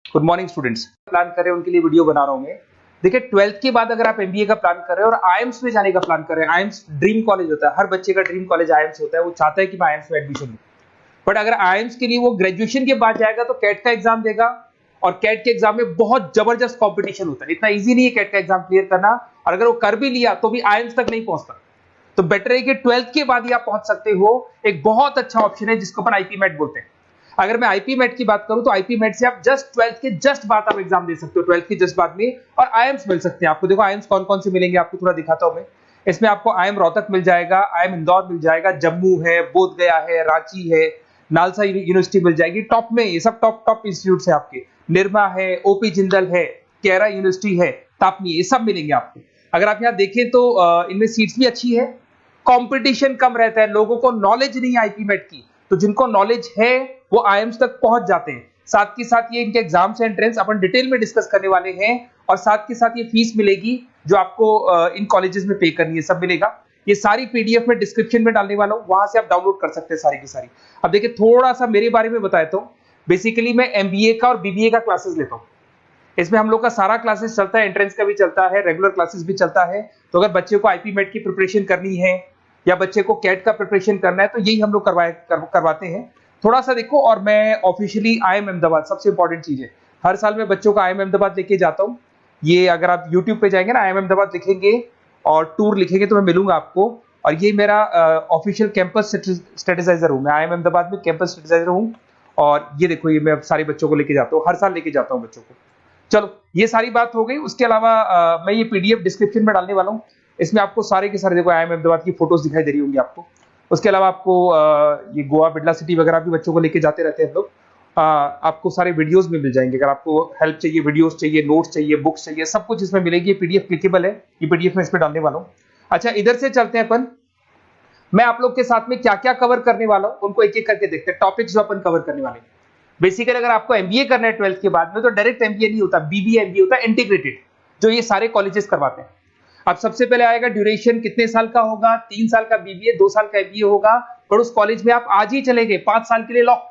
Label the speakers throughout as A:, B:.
A: Good morning students. Plan कर रहे हैं उनके लिए वीडियो बना रहा हूं मैं। देखिए 12th के बाद अगर आप एमबीए का प्लान कर रहे हैं और आईएम्स में जाने का प्लान कर रहे हैं, आईएम्स ड्रीम कॉलेज होता है, हर बच्चे का ड्रीम कॉलेज आईएम्स होता है, वो चाहता है कि मैं आईएम्स में एडमिशन लूं। बट अगर आईएम्स के लिए वो ग्रेजुएशन के बाद जाएगा तो कैट का एग्जाम देगा और कैट के एग्जाम में बहुत जबरदस्त कंपटीशन होता है, इतना इजी नहीं है कैट का एग्जाम क्लियर करना, और अगर वो कर भी लिया तो भी आईएम्स तक नहीं पहुंचता। तो बेटर है कि 12th के बाद ही आप पहुंच सकते हो। एक बहुत अच्छा ऑप्शन है जिसको अपन आईपी मेट बोलते हैं। अगर मैं आईपी मेट की बात करूं तो आईपी मेट से आप जस्ट 12th के जस्ट बाद आप एग्जाम दे सकते हो, 12th के जस्ट बाद में, और आईएम्स मिल सकते हैं आपको। देखो आईएम्स कौन कौन से मिलेंगे आपको थोड़ा दिखाता हूं मैं। इसमें आपको आईएम रोहतक मिल जाएगा, आईएम इंदौर मिल जाएगा, जम्मू है, बोधगया है, रांची है, नालसा यूनिवर्सिटी मिल जाएगी। टॉप में ये सब टॉप टॉप इंस्टीट्यूट है आपके, निर्मा है, ओपी जिंदल है, केरा यूनिवर्सिटी है, तापनी, ये सब मिलेंगे आपको। अगर आप यहाँ देखें तो इनमें सीट्स भी अच्छी है, कंपटीशन कम रहता है, लोगों को नॉलेज नहीं है आईपी मेट की, तो जिनको नॉलेज है वो आईएम्स तक पहुंच जाते हैं। साथ के साथ ये इनके एग्जाम्स एंट्रेंस अपन डिटेल में डिस्कस करने वाले हैं, और साथ के साथ ये फीस मिलेगी जो आपको इन कॉलेजेस में पे करनी है, सब मिलेगा। ये सारी पीडीएफ में डिस्क्रिप्शन में डालने वाला हूं, वहां से आप डाउनलोड कर सकते हैं सारी की सारी। अब देखिए थोड़ा सा मेरे बारे में बताता हूं। बेसिकली मैं एमबीए का और बीबीए का क्लासेस लेता हूं। इसमें हम लोग का सारा क्लासेस चलता है, एंट्रेंस का भी चलता है, रेगुलर क्लासेस भी चलता है। तो अगर बच्चे को आईपी मेट की प्रिपरेशन करनी है या बच्चे को कैट का प्रिपरेशन करना है तो यही हम लोग करवाते हैं। थोड़ा सा देखो, और मैं ऑफिशियली आईएम अहमदाबाद, सबसे इंपॉर्टेंट चीज है, हर साल मैं बच्चों को आईएम अहमदाबाद लेके जाता हूँ। ये अगर आप यूट्यूब पे जाएंगे ना, आईएम अहमदाबाद लिखेंगे और टूर लिखेंगे तो मैं मिलूंगा आपको। और ये मेरा ऑफिशियल कैंपस स्ट्रेटेजाइजर हूँ, मैं आईएम अहमदाबाद में कैंपस स्ट्रेटेजाइजर हूँ। और ये देखो, ये मैं सारे बच्चों को लेके जाता हूँ, हर साल लेके जाता हूँ बच्चों को। चलो ये सारी बात हो गई। उसके अलावा मैं ये पीडीएफ डिस्क्रिप्शन में डालने वाला हूँ। इसमें आपको सारे के सारे, देखो आईएम अहमदाबाद की फोटोज दिखाई दे रही होंगी आपको। उसके अलावा आपको ये गोवा बिरला सिटी वगैरह भी बच्चों को लेके जाते रहते हैं हम लोग। आपको सारे वीडियोस में मिल जाएंगे। अगर आपको हेल्प चाहिए, वीडियोस चाहिए, नोट्स चाहिए, बुक्स चाहिए, सब कुछ इसमें मिलेगी। ये पीडीएफ क्लिकेबल है, ये पीडीएफ में इसमें डालने वाला हूँ। अच्छा इधर से चलते हैं अपन, मैं आप लोग के साथ में क्या क्या कवर करने वाला हूँ उनको एक एक करके देखते हैं। टॉपिक्स जो अपन कवर करने वाले हैं, बेसिकली अगर आपको एमबीए करना है 12th के बाद में तो डायरेक्ट एमबीए नहीं होता, बीबीए एमबीए होता है, इंटीग्रेटेड, जो ये सारे कॉलेजेस करवाते हैं। अब सबसे पहले आएगा ड्यूरेशन, कितने साल का होगा, 3 साल का बीबीए, 2 साल का एमबीए होगा। और उस कॉलेज में आप आज ही चले गए 5 साल के लिए लॉक,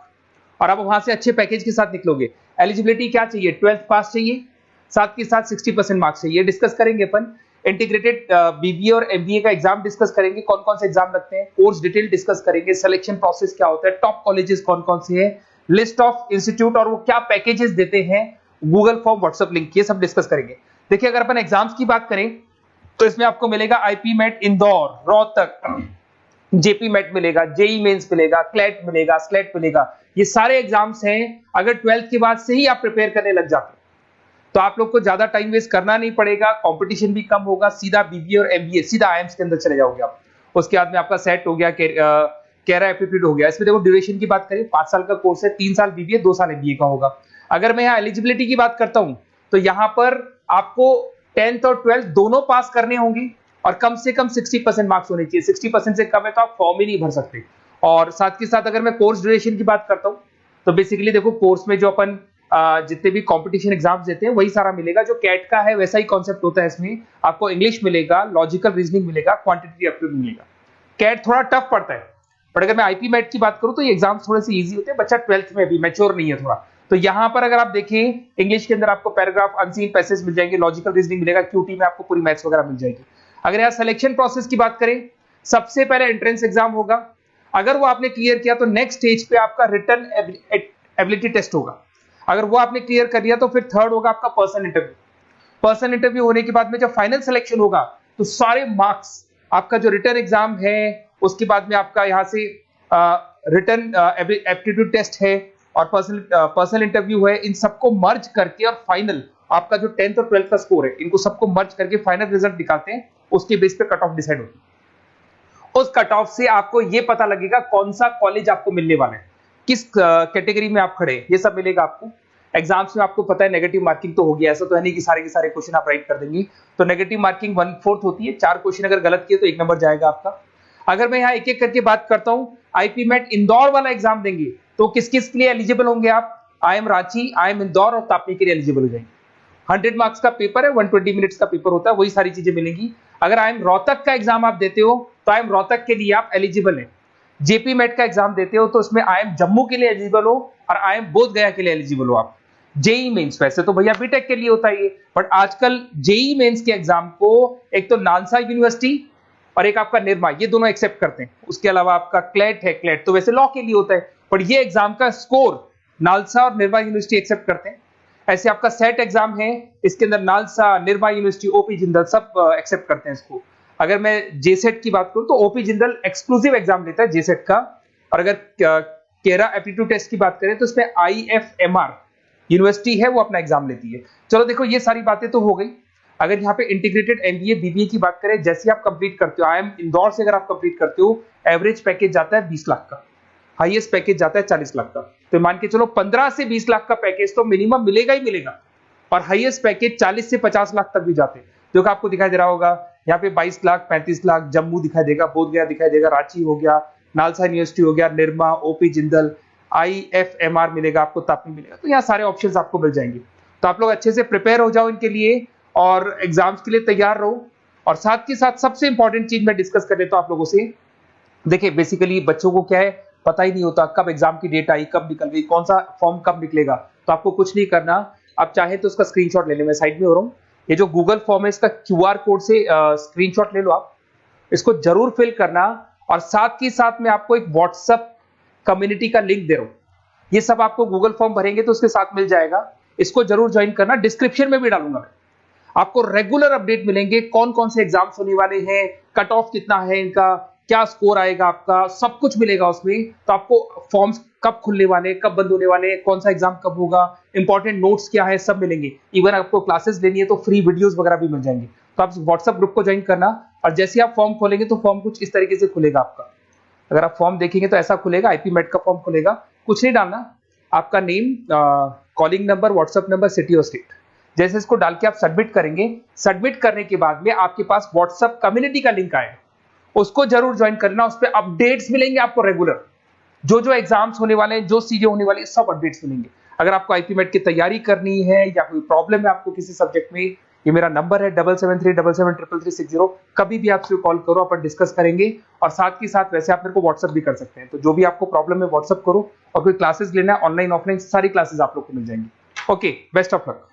A: और आप वहां से अच्छे पैकेज के साथ निकलोगे। एलिजिबिलिटी क्या चाहिए, 12th पास चाहिए, साथ के साथ 60% मार्क्स चाहिए। डिस्कस करेंगे अपन इंटीग्रेटेड बीबीए और एमबीए का एग्जाम डिस्कस करेंगे, कौन कौन से एग्जाम लगते हैं, कोर्स डिटेल डिस्कस करेंगे, सिलेक्शन प्रोसेस क्या होता है, टॉप कॉलेजेस कौन कौन से हैं, लिस्ट ऑफ इंस्टीट्यूट और वो क्या पैकेजेस देते हैं, गूगल फॉर्म, व्हाट्सएप लिंक, ये सब डिस्कस करेंगे। देखिए अगर अपन एग्जाम्स की बात करें तो इसमें आपको मिलेगा IPMAT Indore, Rohtak, JIPMAT मिलेगा, जेई मेंस मिलेगा, क्लेट मिलेगा, स्लेट मिलेगा। ये सारे एग्जाम्स हैं। अगर 12th के बाद से ही आप प्रिपेयर करने लग जाते तो आप लोग को ज्यादा टाइम वेस्ट करना नहीं पड़ेगा, कंपटीशन भी कम होगा, सीधा बीबीए और एमबीए सीधा आईएम्स के अंदर चले जाओगे आप। उसके बाद में आपका सेट हो गया, कैरा एप्टीट्यूड हो गया। इसमें देखो ड्यूरेशन की बात करें, 5 साल का कोर्स है, 3 साल बीबीए, 2 साल एमबीए का होगा। अगर मैं यहाँ एलिजिबिलिटी की बात करता हूँ तो यहाँ पर आपको 10th और 12th दोनों पास करने होंगे और कम से कम 60% मार्क्स होने चाहिए। 60% से कम है तो आप फॉर्म ही नहीं भर सकते। और साथ के साथ अगर मैं कोर्स ड्यूरेशन की बात करता हूँ तो बेसिकली देखो कोर्स में जो अपन जितने भी कंपटीशन एग्जाम्स देते हैं वही सारा मिलेगा। जो कैट का है वैसा ही कॉन्सेप्ट होता है। इसमें आपको इंग्लिश मिलेगा, लॉजिकल रीजनिंग मिलेगा, क्वांटिटेटिव एप्टीट्यूड मिलेगा। कैट थोड़ा टफ पड़ता है, बट अगर मैं आईपी मेट की बात करूं तो ये एग्जाम्स थोड़े से इजी होते हैं। बच्चा 12th में भी मैच्योर नहीं है थोड़ा, तो यहां पर अगर आप देखें इंग्लिश के अंदर आपको पैराग्राफ, अनसीन पैसेज मिल जाएंगे, लॉजिकल रीजनिंग मिलेगा, क्यूटी में आपको पूरी मैथ्स वगैरह मिल जाएगी। अगर यहाँ सिलेक्शन प्रोसेस की बात करें, सबसे पहले एंट्रेंस एग्जाम होगा। अगर वो आपने क्लियर किया तो नेक्स्ट स्टेज पे आपका रिटन एबिलिटी टेस्ट होगा। अगर वो आपने क्लियर कर लिया तो फिर थर्ड होगा आपका पर्सनल इंटरव्यू। पर्सनल इंटरव्यू होने के बाद में जब फाइनल सिलेक्शन होगा तो सारे मार्क्स, आपका जो रिटन एग्जाम है, उसके बाद में आपका यहाँ से रिटन एप्टीट्यूड टेस्ट है और पर्सनल इंटरव्यू है, इन सबको मर्ज करके और फाइनल आपका जो 10th और 12th का स्कोर है, इनको सबको मर्ज करके फाइनल रिजल्ट निकालते हैं। उसके बेस पे कट ऑफ डिसाइड होती है। उस कट ऑफ से आपको ये पता लगेगा कौन सा कॉलेज आपको मिलने वाला है, किस कैटेगरी में आप खड़े, ये सब मिलेगा आपको। एग्जाम्स में आपको पता है नेगेटिव मार्किंग तो होगी, ऐसा तो है नहीं कि सारे के सारे क्वेश्चन आप राइट कर देंगे। तो नेगेटिव मार्किंग 1/4 होती है, 4 क्वेश्चन अगर गलत किए तो 1 नंबर जाएगा आपका। अगर मैं यहाँ एक एक करके बात करता हूँ, आईपी मेट इंदौर वाला एग्जाम देंगे तो किस किस के लिए एलिजिबल होंगे आप, आईएम रांची, आईएम इंदौर और तापनी के लिए एलिजिबल हो जाएंगे। 100 मार्क्स का पेपर है, 120 मिनट्स का पेपर होता है, वही सारी चीजें मिलेंगी। अगर आईएम रोहतक का एग्जाम आप देते हो तो आईएम रोहतक के लिए आप एलिजिबल है। जेपी मेट का एग्जाम देते हो तो उसमें आईएम जम्मू के लिए एलिजिबल हो और आईएम बोधगया के लिए एलिजिबल हो आप। जेई मेंस, वैसे तो भैया बीटेक के लिए होता है ये, बट आजकल जेई मेंस के एग्जाम को एक तो नालसा यूनिवर्सिटी और एक आपका निर्मा, ये दोनों एक्सेप्ट करते हैं। उसके अलावा आपका क्लेट है, क्लेट तो वैसे लॉ के लिए होता है, बट ये एग्जाम का स्कोर नालसा और निर्मा यूनिवर्सिटी एक्सेप्ट करते हैं। ऐसे आपका सेट एग्जाम है, इसके अंदर NALSA, Nirma university, OP Jindal सब एक्सेप्ट करते हैं इसको। अगर मैं जेसेट की बात करूं तो ओपी जिंदल एक्सक्लूसिव एग्जाम लेता है जेसेट का, और अगर केरा एप्टीट्यूड टेस्ट की बात करें तो इसमें आईएफएमआर यूनिवर्सिटी है वो अपना एग्जाम लेती है। चलो देखो ये सारी बातें तो हो गई। अगर यहाँ पे इंटीग्रेटेड एमबीए बीबीए की बात करें, जैसे आप कंप्लीट करते हो, आईएम इंदौर से अगर आप कंप्लीट करते हो, एवरेज पैकेज जाता है 20 लाख का, हाईएस्ट पैकेज जाता है 40 लाख का। तो मान के चलो 15 से 20 लाख का पैकेज तो मिनिमम मिलेगा ही मिलेगा, और हाईएस्ट पैकेज 40 से 50 लाख तक भी जाते हैं, जो कि आपको दिखाई दे रहा होगा यहाँ पे 22 लाख, 35 लाख, जम्मू दिखाई देगा, बोधगया दिखाई देगा, रांची हो गया, नालसा यूनिवर्सिटी हो गया, निर्मा, ओपी जिंदल, आईएफएमआर मिलेगा आपको, तापी मिलेगा। तो यहाँ सारे ऑप्शंस आपको मिल जाएंगे। तो आप लोग अच्छे से प्रिपेयर हो जाओ इनके लिए और एग्जाम्स के लिए तैयार रहो। और साथ के साथ सबसे इंपॉर्टेंट चीज मैं डिस्कस कर लेता हूं आप लोगों से। देखिए बेसिकली बच्चों को क्या है, पता ही नहीं होता कब एग्जाम की डेट आई, कब निकल गई, कौन सा फॉर्म कब निकलेगा। तो आपको कुछ नहीं करना, आप चाहे तो उसका स्क्रीनशॉट ले लें, मैं साइड में हो रहा हूँ। ये जो गूगल फॉर्म है इसका क्यूआर कोड से स्क्रीनशॉट ले लो, आप इसको जरूर फिल करना। और साथ ही साथ मैं आपको एक व्हाट्सएप कम्युनिटी का लिंक दे रहा हूँ, ये सब आपको गूगल फॉर्म भरेंगे तो उसके साथ मिल जाएगा, इसको जरूर ज्वाइन करना। डिस्क्रिप्शन में भी डालूंगा मैं, आपको रेगुलर अपडेट मिलेंगे, कौन कौन से एग्जाम्स होने वाले हैं, कट ऑफ कितना है इनका, क्या स्कोर आएगा आपका, सब कुछ मिलेगा उसमें। तो आपको फॉर्म्स कब खुलने वाले, कब बंद होने वाले, कौन सा एग्जाम कब होगा, इंपॉर्टेंट नोट्स क्या है, सब मिलेंगे। इवन आपको क्लासेस लेनी है तो फ्री वीडियोस वगैरह भी मिल जाएंगे। तो आप व्हाट्सएप ग्रुप को ज्वाइन करना, और जैसे आप फॉर्म खोलेंगे तो फॉर्म कुछ इस तरीके से खुलेगा आपका। अगर आप फॉर्म देखेंगे तो ऐसा खुलेगा, आईपी मेट का फॉर्म खुलेगा, कुछ नहीं डालना, आपका name, calling number, WhatsApp number, city और स्टेट, जैसे इसको डाल के आप सबमिट करेंगे। सबमिट करने के बाद में आपके पास व्हाट्सएप कम्युनिटी का लिंक आएगा, उसको जरूर ज्वाइन करना। उस पर अपडेट्स मिलेंगे आपको रेगुलर, जो जो एग्जाम्स होने वाले हैं, जो चीजें होने वाली है, सब अपडेट्स मिलेंगे। अगर आपको आईपी मेट की तैयारी करनी है या कोई प्रॉब्लम है आपको किसी सब्जेक्ट में, ये मेरा नंबर है 7737733360, कभी भी आपसे कॉल करो, अपन डिस्कस करेंगे। और साथ ही साथ वैसे आप मेरे को व्हाट्सएप भी कर सकते हैं, तो जो भी आपको प्रॉब्लम है व्हाट्सएप करो। और कोई क्लासेस लेना है ऑनलाइन ऑफलाइन, सारी क्लासेस आप लोग को मिल जाएंगी। Okay, best of luck.